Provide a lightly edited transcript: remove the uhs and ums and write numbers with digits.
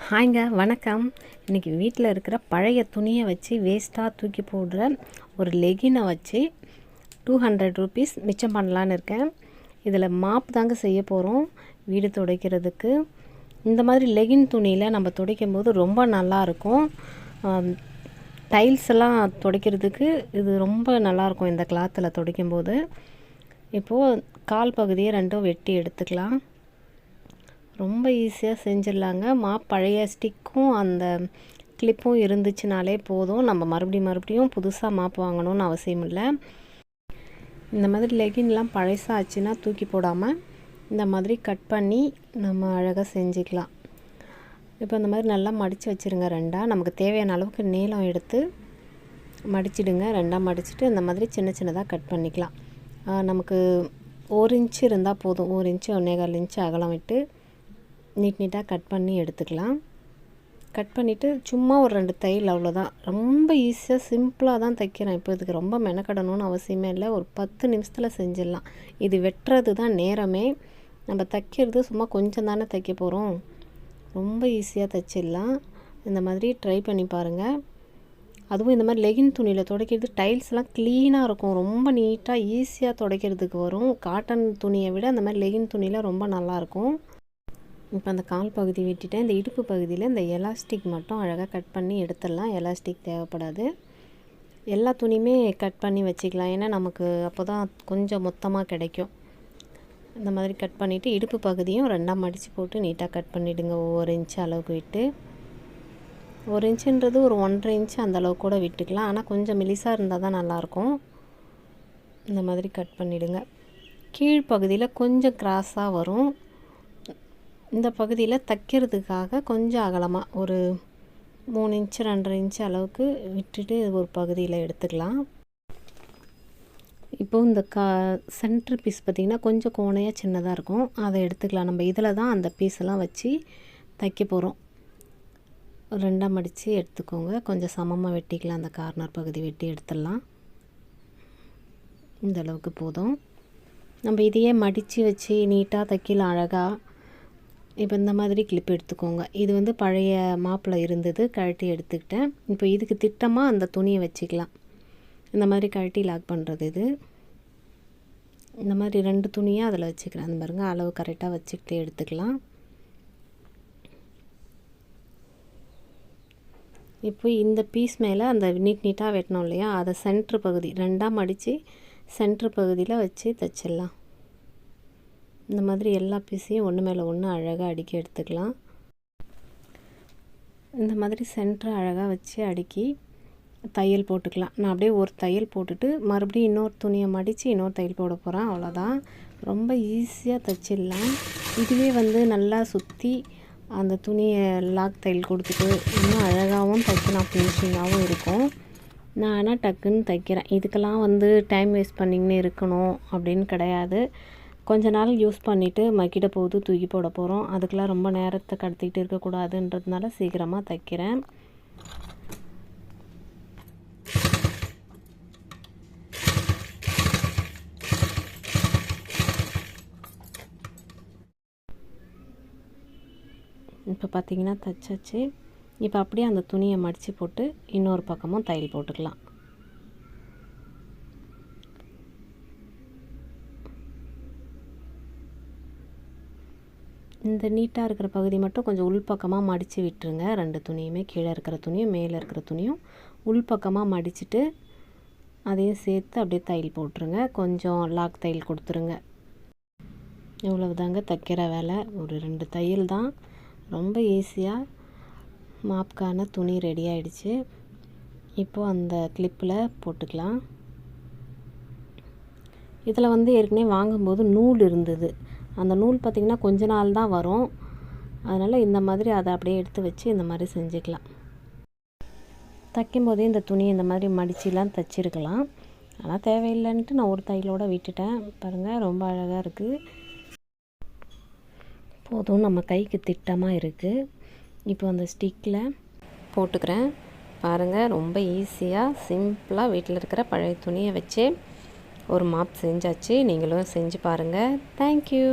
ஹாய்ங்க, வணக்கம். இன்றைக்கி வீட்டில் இருக்கிற பழைய துணியை வச்சு வேஸ்ட்டாக தூக்கி போடுற ஒரு லெகினை வச்சு 200 ரூபீஸ் மிச்சம் பண்ணலான்னு இருக்கேன். இதில் மாப் தாங்க செய்ய போகிறோம் வீடு துடைக்கிறதுக்கு. இந்த மாதிரி லெகின் துணியில் நம்ம துடைக்கும் போது ரொம்ப நல்லாயிருக்கும். டைல்ஸ் எல்லாம் துடைக்கிறதுக்கு இது ரொம்ப நல்லாயிருக்கும் இந்த கிளாத்தில் துடைக்கும்போது. இப்போது கால் பகுதியை ரெண்டும் வெட்டி எடுத்துக்கலாம். ரொம்ப ஈஸியாக செஞ்சிடலாங்க. பழைய ஸ்டிக்கும் அந்த கிளிப்பும் இருந்துச்சுனாலே போதும். நம்ம மறுபடியும் புதுசாக மாப் வாங்கணும்னு அவசியம் இல்லை. இந்த மாதிரி லெகின்லாம் பழசாச்சுன்னா தூக்கி போடாமல் இந்த மாதிரி கட் பண்ணி நம்ம அழகாக செஞ்சுக்கலாம். இப்போ இந்த மாதிரி நல்லா மடித்து வச்சுருங்க. ரெண்டாக நமக்கு தேவையான அளவுக்கு நீளம் எடுத்து மடிச்சிடுங்க. ரெண்டாக மடிச்சுட்டு இந்த மாதிரி சின்னதாக கட் பண்ணிக்கலாம். நமக்கு 1 இன்ச்சு இருந்தால் போதும். 1 இன்ச்சு 1.25 இன்ச்சு அகலம் விட்டு நீட்டாக கட் பண்ணி எடுத்துக்கலாம். கட் பண்ணிவிட்டு சும்மா ஒரு 2 தையல், அவ்வளோதான். ரொம்ப ஈஸியாக சிம்பிளாக தான் தைக்கிறேன். இப்போ இதுக்கு ரொம்ப மெனக்கடணும்னு அவசியமே இல்லை. ஒரு 10 நிமிஷத்தில் செஞ்சிடலாம். இது வெட்டுறது தான் நேரமே. நம்ம தைக்கிறது சும்மா கொஞ்சம் தானே தைக்க போகிறோம். ரொம்ப ஈஸியாக தைச்சிடலாம். இந்த மாதிரி ட்ரை பண்ணி பாருங்கள். அதுவும் இந்த மாதிரி லெகின் துணியில் துடைக்கிறது டைல்ஸ்லாம் க்ளீனாக இருக்கும். ரொம்ப நீட்டாக ஈஸியாக துடைக்கிறதுக்கு வரும். காட்டன் துணியை விட அந்த மாதிரி லெகின் துணியில் ரொம்ப நல்லாயிருக்கும். இப்போ அந்த கால் பகுதி வெட்டிட்டேன். இந்த இடுப்பு பகுதியில் இந்த எலாஸ்டிக் மட்டும் அழகாக கட் பண்ணி எடுத்துடலாம். எலாஸ்டிக் தேவைப்படாது. எல்லா துணியுமே கட் பண்ணி வச்சுக்கலாம். ஏன்னா நமக்கு அப்போ தான் கொஞ்சம் மொத்தமாக கிடைக்கும். இந்த மாதிரி கட் பண்ணிவிட்டு இடுப்பு பகுதியும் ரெண்டாக மடித்து போட்டு நீட்டாக கட் பண்ணிவிடுங்க. 1 இன்ச்சு அளவுக்கு விட்டு, 1 இன்ச்சுன்றது ஒரு 1.5 இன்ச்சு அந்த அளவுக்கு கூட விட்டுக்கலாம். ஆனால் கொஞ்சம் மெலிசாக இருந்தால் தான் நல்லாயிருக்கும். இந்த மாதிரி கட் பண்ணிவிடுங்க. கீழ்ப்பகுதியில் கொஞ்சம் கிராஸாக வரும். இந்த பகுதியில் தைக்கிறதுக்காக கொஞ்சம் அகலமாக ஒரு 3 இன்ச்சு 2.5 இன்ச்சு அளவுக்கு விட்டுட்டு ஒரு பகுதியில் எடுத்துக்கலாம். இப்போது இந்த சென்டர் பீஸ் பார்த்திங்கன்னா கொஞ்சம் கோணையாக சின்னதாக இருக்கும். அதை எடுத்துக்கலாம். நம்ம இதில் தான் அந்த பீஸெல்லாம் வச்சு தைக்க போகிறோம். ரெண்டாக மடித்து எடுத்துக்கோங்க. கொஞ்சம் சமமாக வெட்டிக்கலாம். அந்த கார்னர் பகுதி வெட்டி எடுத்துடலாம். இந்த அளவுக்கு போதும். நம்ம இதையே மடித்து வச்சு நீட்டாக தைக்கலாம் அழகாக. இப்போ இந்த மாதிரி கிளிப் எடுத்துக்கோங்க. இது வந்து பழைய மாப்பில் இருந்தது, கழட்டி எடுத்துக்கிட்டேன். இப்போ இதுக்கு திட்டமாக அந்த துணியை வச்சுக்கலாம். இந்த மாதிரி கழட்டி லாக் பண்ணுறது இது. இந்த மாதிரி 2 துணியாக அதில் வச்சுக்கிறேன். அந்த பாருங்க, அளவு கரெக்டாக வச்சுக்கிட்டே எடுத்துக்கலாம். இப்போ இந்த பீஸ் மேலே அந்த நீட்டாக வெட்டணும் இல்லையா, அதை சென்ட்ரு பகுதி ரெண்டாக மடித்து சென்ட்ரு பகுதியில் வச்சு தைச்சிடலாம். இந்த மாதிரி எல்லா பீஸையும் ஒன்று மேலே ஒன்று அழகாக அடுக்கி எடுத்துக்கலாம். இந்த மாதிரி சென்டரை அழகாக வச்சு அடுக்கி தையல் போட்டுக்கலாம். நான் அப்படியே ஒரு தையல் போட்டுட்டு மறுபடியும் இன்னொரு துணியை மடித்து இன்னொரு தையல் போட போகிறேன். அவ்வளோதான். ரொம்ப ஈஸியாக தைச்சிடலாம். இதுவே வந்து நல்லா சுற்றி அந்த துணியை லாக் தையல் கொடுத்துட்டு இன்னும் அழகாகவும் தைக்கலாம், ஃபினிஷிங்காகவும் இருக்கும். நான் ஆனால் டக்குன்னு தைக்கிறேன். இதுக்கெல்லாம் வந்து டைம் வேஸ்ட் பண்ணிங்கன்னு இருக்கணும் அப்படின்னு கிடையாது. கொஞ்ச நாள் யூஸ் பண்ணிவிட்டு மக்கிட போது தூக்கி போட போகிறோம். அதுக்கெலாம் ரொம்ப நேரத்தை கடத்திக்கிட்டு இருக்கக்கூடாதுன்றதுனால சீக்கிரமாக தைக்கிறேன். இப்போ பார்த்திங்கன்னா தைச்சாச்சு. இப்போ அப்படியே அந்த துணியை மடித்து போட்டு இன்னொரு பக்கமும் தையல் போட்டுக்கலாம். இந்த நீட்டாக இருக்கிற பகுதி மட்டும் கொஞ்சம் உள்பக்கமாக மடித்து விட்டுருங்க. 2 துணியுமே, கீழே இருக்கிற துணியும் மேலே இருக்கிற துணியும் உள்பக்கமாக மடிச்சுட்டு அதையும் சேர்த்து அப்படியே தையல் போட்டுருங்க. கொஞ்சம் லாக் தையல் கொடுத்துருங்க. இவ்வளவுதாங்க தைக்கிற வேலை. ஒரு 2 தையல் தான். ரொம்ப ஈஸியாக மாப்கான துணி ரெடி ஆகிடுச்சு. இப்போது அந்த கிளிப்பில் போட்டுக்கலாம். இதில் வந்து ஏற்கனவே வாங்கும்போது நூல் இருந்தது. அந்த நூல் பார்த்திங்கன்னா கொஞ்ச நாள் தான் வரும். அதனால் இந்த மாதிரி அதை அப்படியே எடுத்து வச்சு இந்த மாதிரி செஞ்சுக்கலாம். தைக்கும் போதே இந்த துணி இந்த மாதிரி மடிச்சுலாம் தைச்சிருக்கலாம். ஆனால் தேவையில்லைன்ட்டு நான் ஒரு தையலோடு விட்டுட்டேன். பாருங்கள், ரொம்ப அழகாக இருக்குது. போதும், நம்ம கைக்கு திட்டமாக இருக்குது. இப்போ அந்த ஸ்டிக்கில் போட்டுக்கிறேன். பாருங்கள், ரொம்ப ஈஸியாக சிம்பிளாக வீட்டில் இருக்கிற பழைய துணியை வச்சு ஒரு மாப் செஞ்சாச்சு. நீங்களும் செஞ்சு பாருங்கள். தேங்க்யூ.